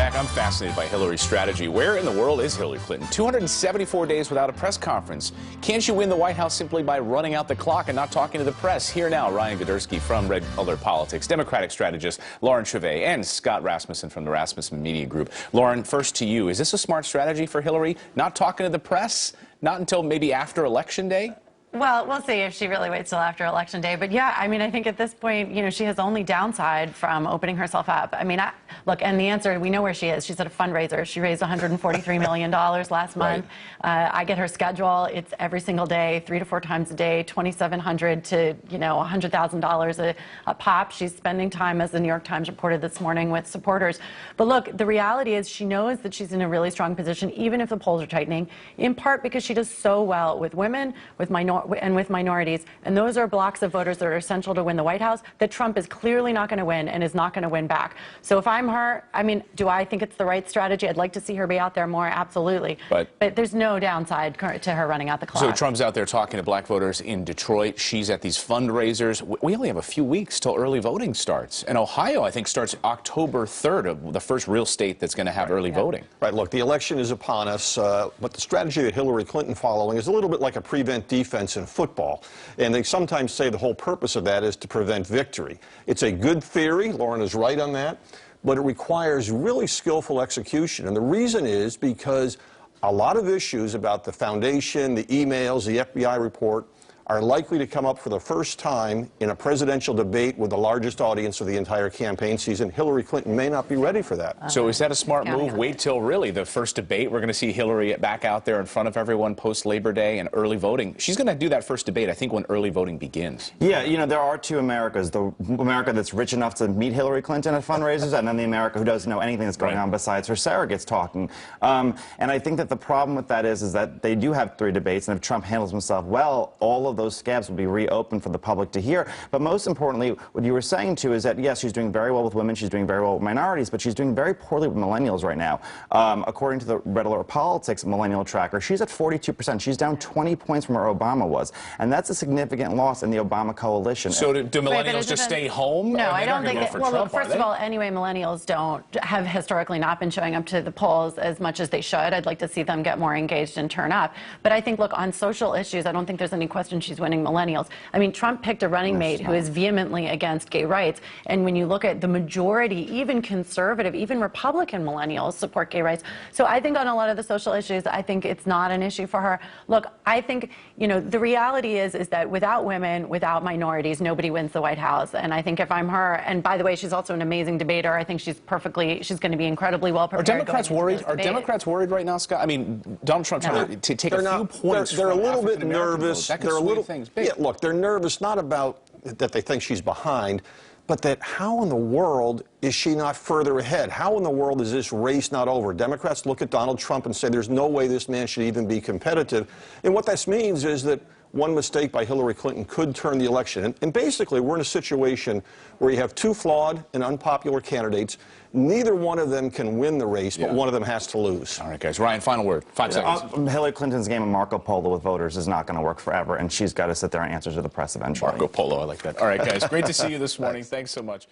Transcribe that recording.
back. I'm fascinated by Hillary's strategy. Where in the world is Hillary Clinton? 274 days without a press conference. Can she win the White House simply by running out the clock and not talking to the press? Here now, Ryan Godersky from Red Color Politics, Democratic strategist Leader-Chivee, and Scott Rasmussen from the Rasmussen Media Group. Lauren, first to you. Is this a smart strategy for Hillary? Not talking to the press? Not until maybe after Election Day? Well, we'll see if she really waits till after Election Day. But yeah, I mean, I think at this point, she has only downside from opening herself up. I mean, look, and the answer, we know where she is. She's at a fundraiser. She raised $143 million last month. I get her schedule. It's every single day, 3 to 4 times a day, $2,700 to, $100,000 a pop. She's spending time, as the New York Times reported this morning, with supporters. But look, the reality is she knows that she's in a really strong position, even if the polls are tightening, in part because she does so well with women, with minorities, and those are blocks of voters that are essential to win the White House that Trump is clearly not going to win and is not going to win back. So if I'm her, I mean, do I think it's the right strategy? I'd like to see her be out there more, absolutely. But there's no downside to her running out the clock. So Trump's out there talking to black voters in Detroit. She's at these fundraisers. We only have a few weeks till early voting starts. And Ohio, I think, starts October 3rd, the first real state that's going to have early voting. Right, look, the election is upon us, but the strategy that Hillary Clinton following is a little bit like a prevent defense in football. And they sometimes say the whole purpose of that is to prevent victory. It's a good theory. Lauren is right on that. But it requires really skillful execution. And the reason is because a lot of issues about the foundation, the emails, the FBI report are likely to come up for the first time in a presidential debate with the largest audience of the entire campaign season. Hillary Clinton may not be ready for that. So is that a smart move? Wait till really the first debate. We're going to see Hillary back out there in front of everyone post-Labor Day and early voting. She's going to do that first debate, I think, when early voting begins. Yeah, there are two Americas. The America that's rich enough to meet Hillary Clinton at fundraisers, and then the America who doesn't know anything that's going on besides her surrogates talking. And I think that the problem with that is that they do have 3 debates, and if Trump handles himself well, all of those scabs will be reopened for the public to hear. But most importantly, what you were saying, too, is that, yes, she's doing very well with women, she's doing very well with minorities, but she's doing very poorly with millennials right now. According to the Red Color Politics millennial tracker, she's at 42%. She's down 20 points from where Obama was. And that's a significant loss in the Obama coalition. So do millennials just stay home? No, I don't think that. Well, look, first of all, anyway, millennials have historically not been showing up to the polls as much as they should. I'd like to see them get more engaged and turn up. But I think, look, on social issues, I don't think there's any question she's winning millennials. I mean, Trump picked a running mate who is vehemently against gay rights. And when you look at the majority, even conservative, even Republican millennials support gay rights. So I think on a lot of the social issues, I think it's not an issue for her. Look, I think, the reality is that without women, without minorities, nobody wins the White House. And I think if I'm her, and by the way, she's also an amazing debater. I think she's going to be incredibly well prepared. Are Democrats worried? Are Democrats worried right now, Scott? I mean, Donald Trump trying to take a few points. They're a little bit nervous. They're a little things big. Yeah, look, they're nervous not about that they think she's behind, but that how in the world is she not further ahead? How in the world is this race not over? Democrats look at Donald Trump and say there's no way this man should even be competitive. And what this means is that one mistake by Hillary Clinton could turn the election. And basically, we're in a situation where you have 2 flawed and unpopular candidates. Neither one of them can win the race, but one of them has to lose. All right, guys. Ryan, final word. 5 seconds. Hillary Clinton's game of Marco Polo with voters is not going to work forever, and she's got to sit there and answer to the press eventually. Marco Polo, I like that. All right, guys. Great to see you this morning. Thanks so much.